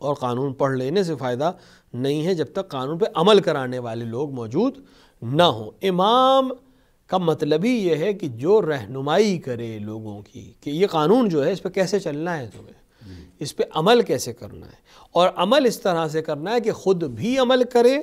اور قانون پڑھ لینے سے فائدہ نہیں ہے جب تک قانون پہ عمل کرانے والے لوگ موجود نہ ہوں۔ امام کا مطلب ہی یہ ہے کہ جو رہنمائی کرے لوگوں کی کہ یہ قانون جو ہے اس پہ کیسے چلنا ہے، تمہیں اس پہ عمل کیسے کرنا ہے، اور عمل اس طرح سے کرنا ہے کہ خود بھی عمل کرے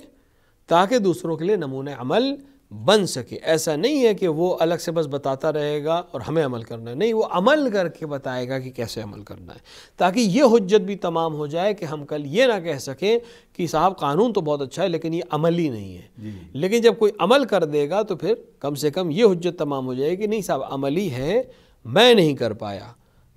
تاکہ دوسروں کے لیے نمونہ عمل بن سکے۔ ایسا نہیں ہے کہ وہ الگ سے بس بتاتا رہے گا اور ہمیں عمل کرنا ہے، نہیں، وہ عمل کر کے بتائے گا کہ کیسے عمل کرنا ہے، تاکہ یہ حجت بھی تمام ہو جائے کہ ہم کل یہ نہ کہہ سکیں کہ صاحب قانون تو بہت اچھا ہے لیکن یہ عملی نہیں ہے۔ لیکن جب کوئی عمل کر دے گا تو پھر کم سے کم یہ حجت تمام ہو جائے کہ نہیں صاحب عملی ہے، میں نہیں کر پایا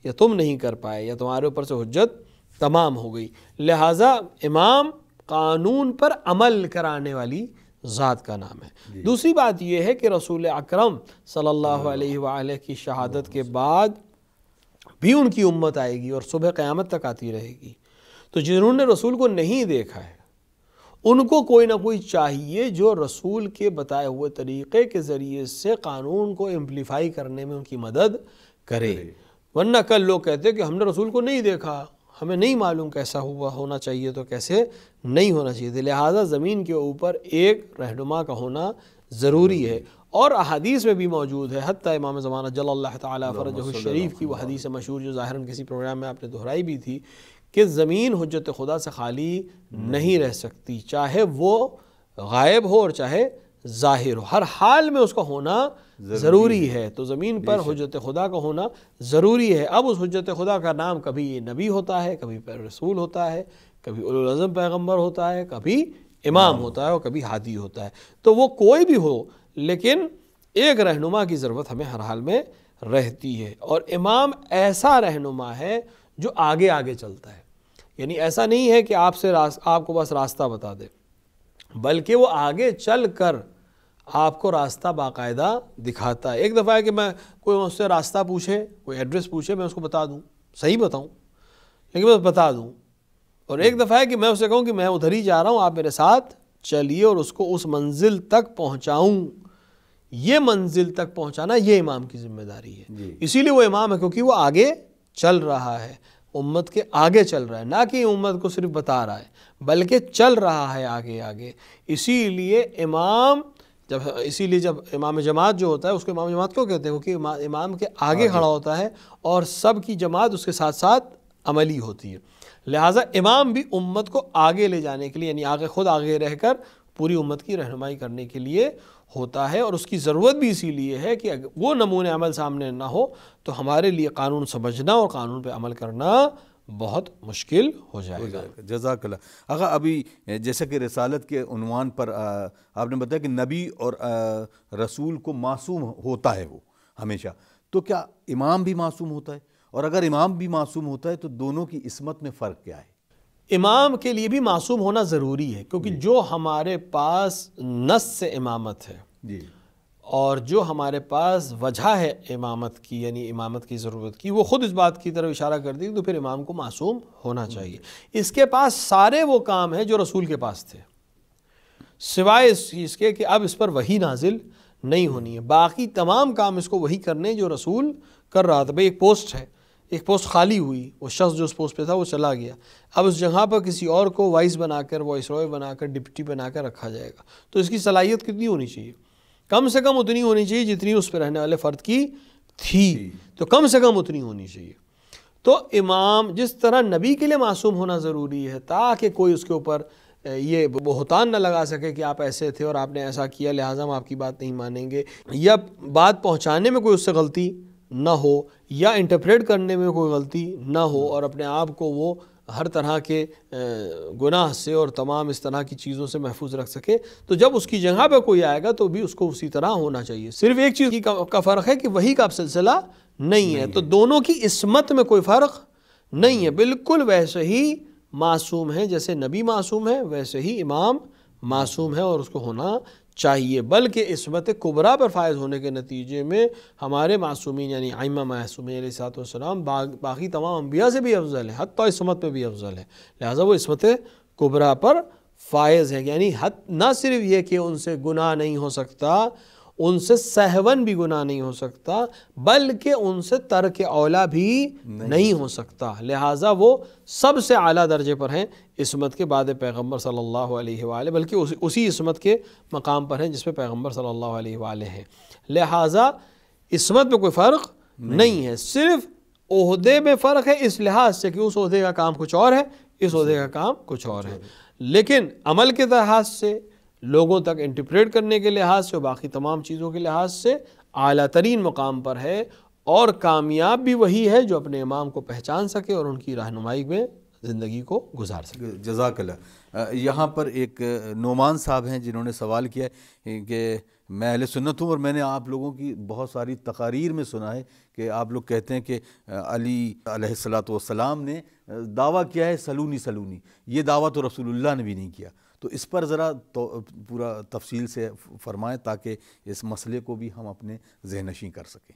یا تم نہیں کر پائے یا تمہارے اوپر سے حجت تمام ہو گئی۔ لہٰذا امام قانون پر عمل کرانے والی ذات کا نام ہے۔ دوسری بات یہ ہے کہ رسول اکرم صلی اللہ علیہ وآلہ کی شہادت کے بعد بھی ان کی امت آئے گی اور صبح قیامت تک آتی رہے گی، تو جنہوں نے رسول کو نہیں دیکھا ہے ان کو کوئی نہ کوئی چاہیے جو رسول کے بتائے ہوئے طریقے کے ذریعے سے قانون کو امپلیفائی کرنے میں ان کی مدد کرے، ورنہ کل لوگ کہتے ہیں کہ ہم نے رسول کو نہیں دیکھا، ہمیں نہیں معلوم کیسا ہونا چاہیے تو کیسے نہیں ہونا چاہیے۔ لہٰذا زمین کے اوپر ایک رہنما کا ہونا ضروری ہے، اور احادیث میں بھی موجود ہے، حتیٰ امام زمانہ جل اللہ تعالیٰ فرجہ الشریف کی وہ حدیث مشہور جو ظاہراً کسی پروگرام میں آپ نے دہرائی بھی تھی کہ زمین حجت خدا سے خالی نہیں رہ سکتی، چاہے وہ غائب ہو اور چاہے ظاہر ہو، ہر حال میں اس کا ہونا ضروری ہے۔ تو زمین پر حجت خدا کا ہونا ضروری ہے۔ اب اس حجت خدا کا نام کبھی نبی ہوتا ہے، کبھی رسول ہوتا ہے، کبھی اولو العزم پیغمبر ہوتا ہے، کبھی امام ہوتا ہے اور کبھی ہادی ہوتا ہے، تو وہ کوئی بھی ہو لیکن ایک رہنما کی ضرورت ہمیں ہر حال میں رہتی ہے، اور امام ایسا رہنما ہے جو آگے آگے چلتا ہے، یعنی ایسا نہیں ہے کہ آپ کو بس راستہ بتا دے، بلکہ وہ آگے چل کر آپ کو راستہ باقاعدہ دکھاتا ہے۔ ایک دفعہ ہے کہ میں کوئی مجھ سے راستہ پوچھے، کوئی ایڈریس پوچھے، میں اس کو بتا دوں، صحیح بتاؤں لیکن بس بتا دوں، اور ایک دفعہ ہے کہ میں اسے کہوں کہ میں ادھر ہی جا رہا ہوں، آپ میرے ساتھ چلیے اور اس کو اس منزل تک پہنچاؤں۔ یہ منزل تک پہنچانا یہ امام کی ذمہ داری ہے، اسی لیے وہ امام ہے کیونکہ وہ آگے چل رہا ہے، امت کے آگے چل رہا ہے، نہ کہ امت کو صرف بتا رہا ہے بلکہ چل رہا ہے آگے آگے۔ اسی لیے جب امام جماعت جو ہوتا ہے اس کو امام جماعت کیوں کہتے ہیں؟ کیونکہ امام کے آگے کھڑا ہوتا ہے اور سب کی جماعت اس کے ساتھ ساتھ عملی ہوتی ہے۔ لہٰذا امام بھی امت کو آگے لے جانے کے لیے، یعنی خود آگے رہ کر پوری امت کی رہنمائی کرنے کے لیے ہوتا ہے، اور اس کی ضرورت بھی اسی لیے ہے کہ اگر وہ نمونہ عمل سامنے نہ ہو تو ہمارے لیے قانون سمجھنا اور قانون پہ عمل کرنا بہت مشکل ہو جائے گا۔ جزاک اللہ۔ اگر ابھی جیسا کہ رسالت کے عنوان پر آپ نے بتایا کہ نبی اور رسول کو معصوم ہوتا ہے وہ ہمیشہ، تو کیا امام بھی معصوم ہوتا ہے؟ اور اگر امام بھی معصوم ہوتا ہے تو دونوں کی عصمت میں فرق کیا ہے؟ امام کے لیے بھی معصوم ہونا ضروری ہے، کیونکہ جو ہمارے پاس نص سے امامت ہے اور جو ہمارے پاس وجہ ہے امامت کی، یعنی امامت کی ضرورت کی، وہ خود اس بات کی طرف اشارہ کر دی، تو پھر امام کو معصوم ہونا چاہیے۔ اس کے پاس سارے وہ کام ہیں جو رسول کے پاس تھے، سوائے اس چیز کے کہ اب اس پر وحی نازل نہیں ہونی ہے، باقی تمام کام اس کو وہی کرنے جو رسول کر رہا تھا۔ بھئی ایک پوسٹ خالی ہوئی، وہ شخص جو اس پوسٹ پہ تھا وہ چلا گیا، اب اس جگہ پر کسی اور کو وائس رائے بنا کر ڈپٹی بنا کر رکھا جائے گا، تو اس کی صلاحیت کتنی ہونی چاہیے؟ کم سے کم اتنی ہونی چاہیے جتنی اس پہ رہنے والے فرد کی تھی، تو کم سے کم اتنی ہونی چاہیے۔ تو امام جس طرح نبی کے لیے معصوم ہونا ضروری ہے تاکہ کوئی اس کے اوپر یہ بہتان نہ لگا سکے کہ آپ ایسے تھے اور آپ نے ایسا کیا لہٰذا ہم آپ کی بات نہیں مانیں گے، یا بات پہنچانے میں کوئی اس سے غلطی نہ ہو یا انٹرپریٹ کرنے میں کوئی غلطی نہ ہو، اور اپنے آپ کو وہ ہر طرح کے گناہ سے اور تمام اس طرح کی چیزوں سے محفوظ رکھ سکے، تو جب اس کی جگہ پہ کوئی آئے گا تو بھی اس کو اسی طرح ہونا چاہیے۔ صرف ایک چیز کا فرق ہے کہ وحی کا سلسلہ نہیں ہے، تو دونوں کی عصمت میں کوئی فرق نہیں ہے، بالکل ویسے ہی معصوم ہے، جیسے نبی معصوم ہے ویسے ہی امام معصوم ہے اور اس کو ہونا چاہیے، بلکہ عصمت کبریٰ پر فائز ہونے کے نتیجے میں ہمارے معصومین یعنی ائمہ معصومین علیہ السلام باقی تمام انبیاء سے بھی افضل ہیں، حتیٰ عصمت میں بھی افضل ہے، لہٰذا وہ عصمت کبریٰ پر فائز ہے، یعنی نہ صرف یہ کہ ان سے گناہ نہیں ہو سکتا، ان سے سہون بھی گناہ نہیں ہو سکتا، بلکہ ان سے ترک اولا بھی نہیں ہو سکتا، لہٰذا وہ سب سے اعلیٰ درجے پر ہیں عصمت کے بعد پیغمبر صلی اللہ علیہ وآلہ، بلکہ اسی عصمت کے مقام پر ہیں جس پہ پیغمبر صلی اللہ علیہ وآلہ ہیں۔ لہٰذا عصمت میں کوئی فرق نہیں ہے، صرف عہدے میں فرق ہے اس لحاظ سے کہ اس عہدے کا کام کچھ اور ہے، اس عہدے کا کام کچھ اور ہے، لیکن عمل کے لحاظ سے، لوگوں تک انٹرپریٹ کرنے کے لحاظ سے اور باقی تمام چیزوں کے لحاظ سے اعلیٰ ترین مقام پر ہے، اور کامیاب بھی وہی ہے جو اپنے امام کو پہچان سکے اور ان کی رہنمائی میں زندگی کو گزار سکے۔ جزاک اللہ۔ یہاں پر ایک نعمان صاحب ہیں جنہوں نے سوال کیا ہے کہ میں اہل سنت ہوں اور میں نے آپ لوگوں کی بہت ساری تقاریر میں سنا ہے کہ آپ لوگ کہتے ہیں کہ علی علیہ الصلاۃ والسلام نے دعویٰ کیا ہے سلونی سلونی، یہ دعویٰ تو رسول اللہ نے بھی نہیں کیا، تو اس پر ذرا پورا تفصیل سے فرمائیں تاکہ اس مسئلے کو بھی ہم اپنے ذہن نشین کر سکیں۔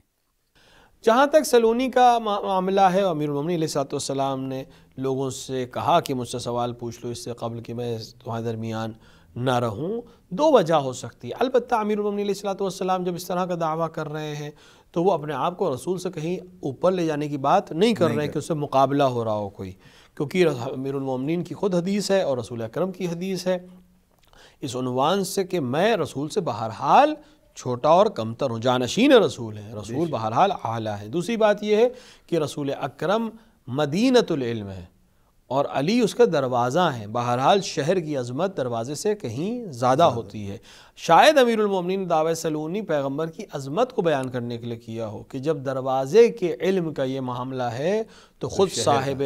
جہاں تک سلونی کا معاملہ ہے، امیر المومنین علیہ الصلوۃ والسلام نے لوگوں سے کہا کہ مجھ سے سوال پوچھ لو اس سے قبل کہ میں تمہارے درمیان نہ رہوں، دو وجہ ہو سکتی ہے۔ البتہ امیر المومنین علیہ الصلوۃ والسلام جب اس طرح کا دعویٰ کر رہے ہیں تو وہ اپنے آپ کو رسول سے کہیں اوپر لے جانے کی بات نہیں کر رہے ہیں کہ اس سے مقابلہ ہو رہا ہو کوئی، کیونکہ امیر المومنین کی خود حدیث ہے اور رسول اکرم کی حدیث ہے اس عنوان سے کہ میں رسول سے بہرحال چھوٹا اور کمتر ہوں، جانشین رسول ہیں، رسول بہرحال اعلیٰ ہے۔ دوسری بات یہ ہے کہ رسول اکرم مدینۃ العلم ہے اور علی اس کا دروازہ ہیں، بہرحال شہر کی عظمت دروازے سے کہیں زیادہ ہوتی ہے۔ شاید امیر المومنین دعوی سلونی پیغمبر کی عظمت کو بیان کرنے کے لیے کیا ہو کہ جب دروازے کے علم کا یہ معاملہ ہے تو خود صاحب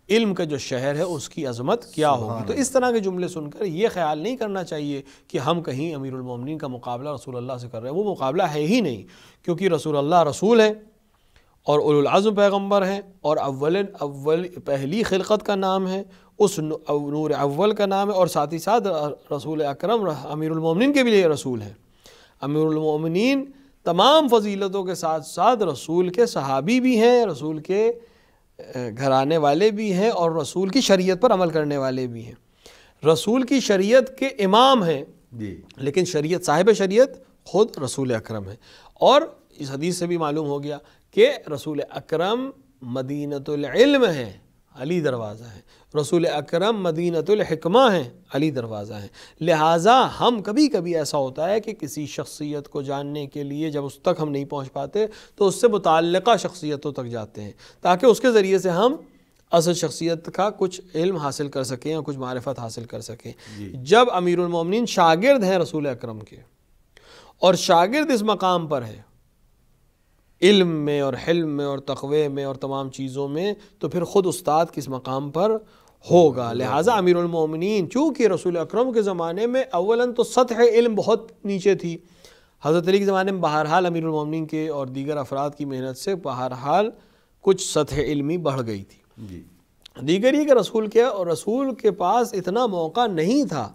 علم کا جو شہر ہے اس کی عظمت کیا ہوگی۔ تو اس طرح کے جملے سن کر یہ خیال نہیں کرنا چاہیے کہ ہم کہیں امیر المومنین کا مقابلہ رسول اللہ سے کر رہے ہیں، وہ مقابلہ ہے ہی نہیں، کیونکہ رسول اللہ رسول ہے اور اولو العزم پیغمبر ہیں، اور اول پہلی خلقت کا نام ہے، اس نور اول کا نام ہے، اور ساتھ ہی ساتھ رسول اکرم امیر المومنین کے بھی لیے رسول ہیں۔ امیر المومنین تمام فضیلتوں کے ساتھ ساتھ رسول کے صحابی بھی ہیں، رسول کے گھرانے والے بھی ہیں، اور رسول کی شریعت پر عمل کرنے والے بھی ہیں، رسول کی شریعت کے امام ہیں، لیکن شریعت صاحب شریعت خود رسول اکرم ہے۔ اور اس حدیث سے بھی معلوم ہو گیا کہ رسول اکرم مدینۃ العلم ہے، علی دروازہ ہے، رسول اکرم مدینۃ الحکمہ ہیں، علی دروازہ ہیں۔ لہٰذا ہم کبھی کبھی ایسا ہوتا ہے کہ کسی شخصیت کو جاننے کے لیے جب اس تک ہم نہیں پہنچ پاتے تو اس سے متعلقہ شخصیتوں تک جاتے ہیں تاکہ اس کے ذریعے سے ہم اصل شخصیت کا کچھ علم حاصل کر سکیں اور کچھ معرفت حاصل کر سکیں۔ جب امیر المومنین شاگرد ہیں رسول اکرم کے اور شاگرد اس مقام پر ہے علم میں اور حلم میں اور تقوی میں اور تمام چیزوں میں، تو پھر خود استاد کس مقام پر ہوگا۔ لہٰذا امیر المومنین چونکہ رسول اکرم کے زمانے میں اولاً تو سطح علم بہت نیچے تھی، حضرت علی کے زمانے میں بہرحال امیر المومنین کے اور دیگر افراد کی محنت سے بہرحال کچھ سطح علمی بڑھ گئی تھی۔ دیگر یہ کہ رسول کے پاس اتنا موقع نہیں تھا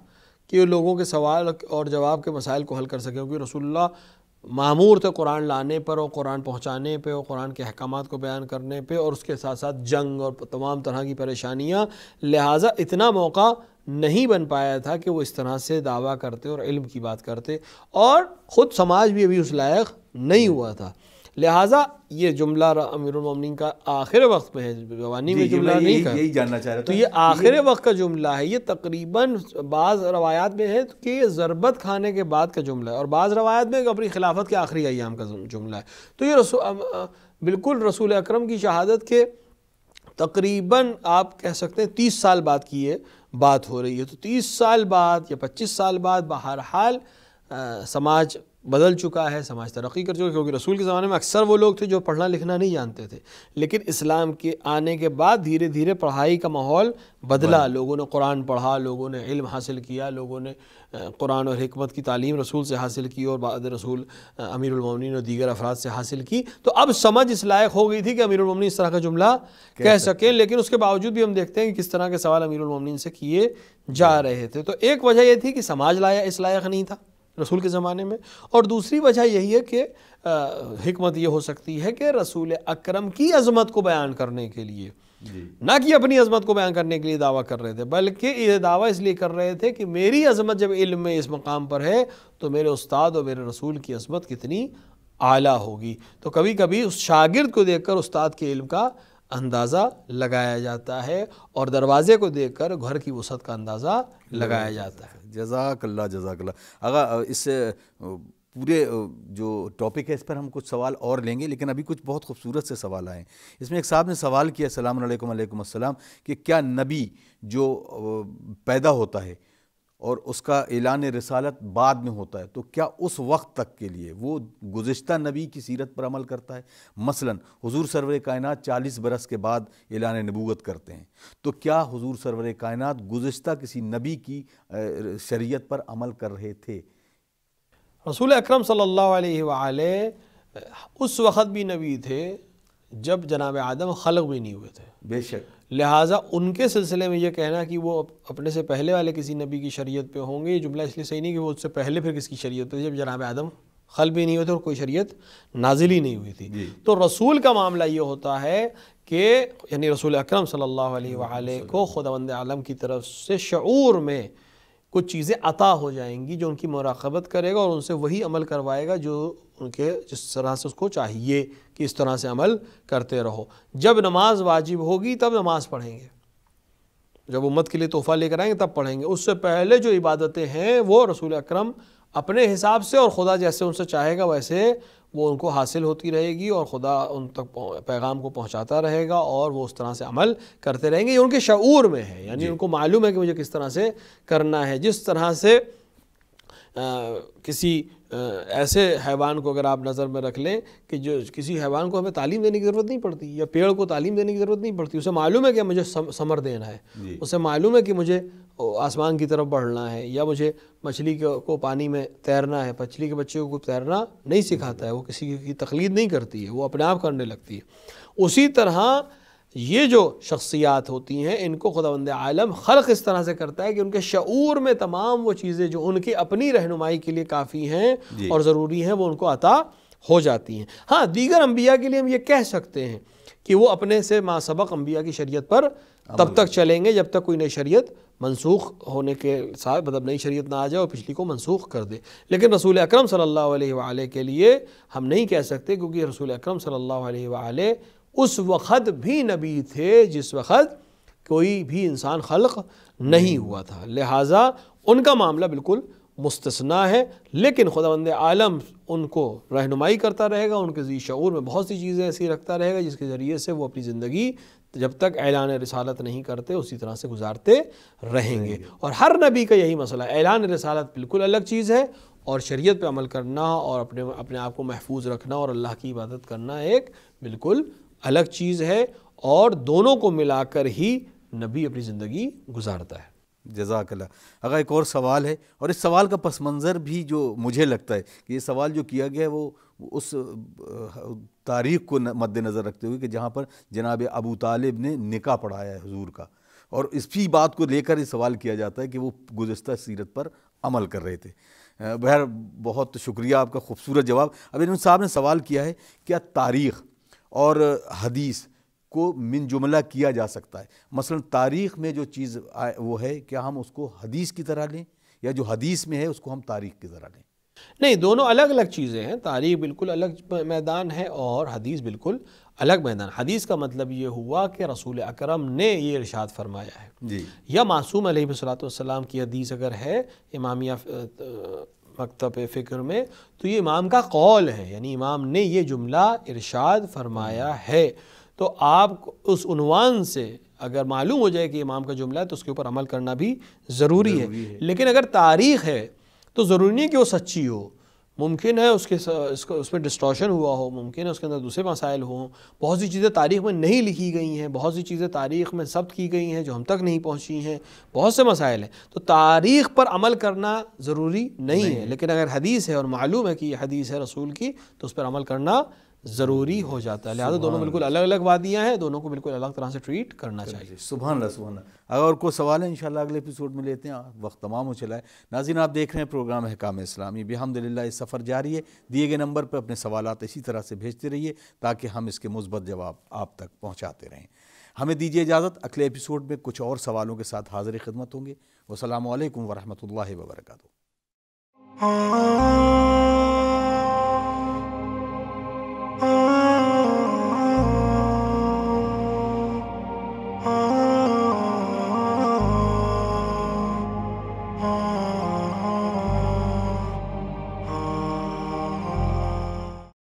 کہ لوگوں کے سوال اور جواب کے مسائل کو حل کر سکے، کیونکہ رسول اللہ معمور تھے قرآن لانے پر اور قرآن پہنچانے پہ اور قرآن کے احکامات کو بیان کرنے پہ، اور اس کے ساتھ ساتھ جنگ اور تمام طرح کی پریشانیاں، لہٰذا اتنا موقع نہیں بن پایا تھا کہ وہ اس طرح سے دعویٰ کرتے اور علم کی بات کرتے، اور خود سماج بھی ابھی اس لائق نہیں ہوا تھا۔ لہٰذا یہ جملہ امیر المومنین کا آخر وقت میں ہے، جوانی میں جملہ نہیں کہا، یہی جاننا چاہ رہا تھا، تو یہ آخر وقت کا جملہ ہے۔ یہ تقریباً بعض روایات میں ہے کہ یہ ضربت کھانے کے بعد کا جملہ ہے، اور بعض روایات میں اپنی خلافت کے آخری ایام کا جملہ ہے۔ تو یہ بالکل رسول اکرم کی شہادت کے تقریباً آپ کہہ سکتے ہیں 30 سال بعد کی یہ بات ہو رہی ہے۔ تو 30 سال بعد یا 25 سال بعد بہرحال سماج بدل چکا ہے، سماج ترقی کر چکا ہے، کیونکہ رسول کے زمانے میں اکثر وہ لوگ تھے جو پڑھنا لکھنا نہیں جانتے تھے، لیکن اسلام کے آنے کے بعد دھیرے دھیرے پڑھائی کا ماحول بدلا، لوگوں نے قرآن پڑھا، لوگوں نے علم حاصل کیا، لوگوں نے قرآن اور حکمت کی تعلیم رسول سے حاصل کی اور بعد رسول امیر المومنین اور دیگر افراد سے حاصل کی، تو اب سمجھ اس لائق ہو گئی تھی کہ امیر المومنین اس طرح کا جملہ کہہ سکیں، لیکن اس کے باوجود بھی ہم دیکھتے ہیں کہ کس طرح کے سوال امیر المومنین سے کیے جا رہے تھے۔ تو ایک وجہ یہ تھی کہ سماج اس لائق نہیں تھا رسول کے زمانے میں، اور دوسری وجہ یہی ہے کہ حکمت یہ ہو سکتی ہے کہ رسول اکرم کی عظمت کو بیان کرنے کے لیے نہ کہ اپنی عظمت کو بیان کرنے کے لیے دعویٰ کر رہے تھے، بلکہ یہ دعویٰ اس لیے کر رہے تھے کہ میری عظمت جب علم میں اس مقام پر ہے تو میرے استاد اور میرے رسول کی عظمت کتنی اعلیٰ ہوگی۔ تو کبھی کبھی اس شاگرد کو دیکھ کر استاد کے علم کا اندازہ لگایا جاتا ہے، اور دروازے کو دیکھ کر گھر کی وسعت کا اندازہ لگایا جاتا ہے۔ جزاک اللہ، جزاک اللہ۔ اگر اس پورے جو ٹاپک ہے اس پر ہم کچھ سوال اور لیں گے، لیکن ابھی کچھ بہت خوبصورت سے سوال آئے ہیں۔ اس میں ایک صاحب نے سوال کیا، السلام علیکم، وعلیکم السلام، کہ کیا نبی جو پیدا ہوتا ہے اور اس کا اعلان رسالت بعد میں ہوتا ہے، تو کیا اس وقت تک کے لیے وہ گزشتہ نبی کی سیرت پر عمل کرتا ہے؟ مثلا حضور سرور کائنات 40 برس کے بعد اعلان نبوت کرتے ہیں، تو کیا حضور سرور کائنات گزشتہ کسی نبی کی شریعت پر عمل کر رہے تھے؟ رسول اکرم صلی اللہ علیہ وآلہ اس وقت بھی نبی تھے جب جناب آدم خلق بھی نہیں ہوئے تھے، بے شک، لہٰذا ان کے سلسلے میں یہ کہنا کہ وہ اپنے سے پہلے والے کسی نبی کی شریعت پہ ہوں گے، یہ جملہ اس لیے صحیح نہیں کہ وہ اس سے پہلے پھر کس کی شریعت پہ، جب جناب آدم خلق بھی نہیں ہوئے تھے اور کوئی شریعت نازل ہی نہیں ہوئی تھی۔ تو رسول کا معاملہ یہ ہوتا ہے کہ یعنی رسول اکرم صلی اللہ علیہ وآلہ کو خداوند عالم کی طرف سے شعور میں کچھ چیزیں عطا ہو جائیں گی جو ان کی مراقبت کرے گا اور ان سے وہی عمل کروائے گا جو ان کے جس طرح سے اس کو چاہیے کہ اس طرح سے عمل کرتے رہو۔ جب نماز واجب ہوگی تب نماز پڑھیں گے، جب امت کے لیے تحفہ لے کر آئیں گے تب پڑھیں گے، اس سے پہلے جو عبادتیں ہیں وہ رسول اکرم اپنے حساب سے اور خدا جیسے ان سے چاہے گا ویسے وہ ان کو حاصل ہوتی رہے گی، اور خدا ان تک پیغام کو پہنچاتا رہے گا اور وہ اس طرح سے عمل کرتے رہیں گے۔ یہ ان کے شعور میں ہے، یعنی ان کو معلوم ہے کہ مجھے کس طرح سے کرنا ہے۔ جس طرح سے کسی ایسے حیوان کو اگر آپ نظر میں رکھ لیں کہ جو کسی حیوان کو ہمیں تعلیم دینے کی ضرورت نہیں پڑتی، یا پیڑ کو تعلیم دینے کی ضرورت نہیں پڑتی، اسے معلوم ہے کہ مجھے ثمر دینا ہے، اسے معلوم ہے کہ مجھے آسمان کی طرف بڑھنا ہے، یا مجھے مچھلی کو پانی میں تیرنا ہے۔ مچھلی کے بچے کو تیرنا نہیں سکھاتا ہے، وہ کسی کی تقلید نہیں کرتی ہے، وہ اپنے آپ کرنے لگتی ہے۔ اسی طرح یہ جو شخصیات ہوتی ہیں ان کو خداوند عالم خلق اس طرح سے کرتا ہے کہ ان کے شعور میں تمام وہ چیزیں جو ان کی اپنی رہنمائی کے لیے کافی ہیں اور ضروری ہیں وہ ان کو عطا ہو جاتی ہیں۔ ہاں، دیگر انبیاء کے لیے ہم یہ کہہ سکتے ہیں کہ وہ اپنے سے ما سبق انبیاء کی شریعت پر تب تک چلیں گے جب تک کوئی نئی شریعت منسوخ ہونے کے ساتھ، مطلب نئی شریعت نہ آ جائے اور پچھلی کو منسوخ کر دے۔ لیکن رسول اکرم صلی اللہ علیہ وآلہ کے لیے ہم نہیں کہہ سکتے، کیونکہ رسول اکرم صلی اللہ علیہ وآلہ اس وقت بھی نبی تھے جس وقت کوئی بھی انسان خلق نہیں ہوا تھا، لہٰذا ان کا معاملہ بالکل مستثنا ہے۔ لیکن خداوند عالم ان کو رہنمائی کرتا رہے گا، ان کے ذی شعور میں بہت سی چیزیں ایسی رکھتا رہے گا جس کے ذریعے سے وہ اپنی زندگی جب تک اعلان رسالت نہیں کرتے اسی طرح سے گزارتے رہیں گے۔ اور ہر نبی کا یہی مسئلہ ہے، اعلان رسالت بالکل الگ چیز ہے، اور شریعت پہ عمل کرنا اور اپنے آپ کو محفوظ رکھنا اور اللہ کی عبادت کرنا ایک بالکل الگ چیز ہے، اور دونوں کو ملا کر ہی نبی اپنی زندگی گزارتا ہے۔ جزاک اللہ۔ اگر ایک اور سوال ہے، اور اس سوال کا پس منظر بھی جو مجھے لگتا ہے کہ یہ سوال جو کیا گیا ہے وہ اس تاریخ کو مد نظر رکھتے ہوئے کہ جہاں پر جناب ابو طالب نے نکاح پڑھایا ہے حضور کا، اور اسی بات کو لے کر یہ سوال کیا جاتا ہے کہ وہ گزشتہ سیرت پر عمل کر رہے تھے۔ بہر بہت شکریہ آپ کا خوبصورت جواب۔ اب انہوں صاحب نے سوال کیا ہے کیا تاریخ اور حدیث کو من جملہ کیا جا سکتا ہے؟ مثلا تاریخ میں جو چیز وہ ہے کیا ہم اس کو حدیث کی طرح لیں، یا جو حدیث میں ہے اس کو ہم تاریخ کی طرح لیں؟ نہیں، دونوں الگ الگ چیزیں ہیں۔ تاریخ بالکل الگ میدان ہے اور حدیث بالکل الگ میدان۔ حدیث کا مطلب یہ ہوا کہ رسول اکرم نے یہ ارشاد فرمایا ہے، یا معصوم علیہ السلام کی حدیث اگر ہے امامیہ مکتب فکر میں تو یہ امام کا قول ہے، یعنی امام نے یہ جملہ ارشاد فرمایا ہے۔ تو آپ اس عنوان سے اگر معلوم ہو جائے کہ امام کا جملہ ہے تو اس کے اوپر عمل کرنا بھی ضروری ہے۔ لیکن اگر تاریخ ہے تو ضروری نہیں کہ وہ سچی ہو، ممکن ہے اس میں ڈسٹورشن ہوا ہو، ممکن ہے اس کے اندر دوسرے مسائل ہوں، بہت سی چیزیں تاریخ میں نہیں لکھی گئی ہیں، بہت سی چیزیں تاریخ میں ثبت کی گئی ہیں جو ہم تک نہیں پہنچی ہیں، بہت سے مسائل ہیں۔ تو تاریخ پر عمل کرنا ضروری نہیں ہے، لیکن اگر حدیث ہے اور معلوم ہے کہ یہ حدیث ہے رسول کی تو اس پر عمل کرنا ضروری ہو جاتا ہے۔ لہٰذا دونوں بالکل الگ الگ وادیاں ہیں، دونوں کو بالکل الگ طرح سے ٹریٹ کرنا چاہیے۔ سبحان اللہ، سبحان اللہ۔ اگر اور کوئی سوال ہے انشاءاللہ اگلے ایپیسوڈ میں لیتے ہیں، وقت تمام ہو چلا ہے۔ ناظرین، آپ دیکھ رہے ہیں پروگرام احکام اسلامی، بحمدللہ یہ سفر جاری ہے۔ دیے گئے نمبر پر اپنے سوالات اسی طرح سے بھیجتے رہیے تاکہ ہم اس کے مثبت جواب آپ تک پہنچاتے رہیں۔ ہمیں دیجیے اجازت، اگلے ایپیسوڈ میں کچھ اور سوالوں کے ساتھ حاضر خدمت ہوں گے۔ والسلام علیکم ورحمۃ اللہ وبرکاتہ۔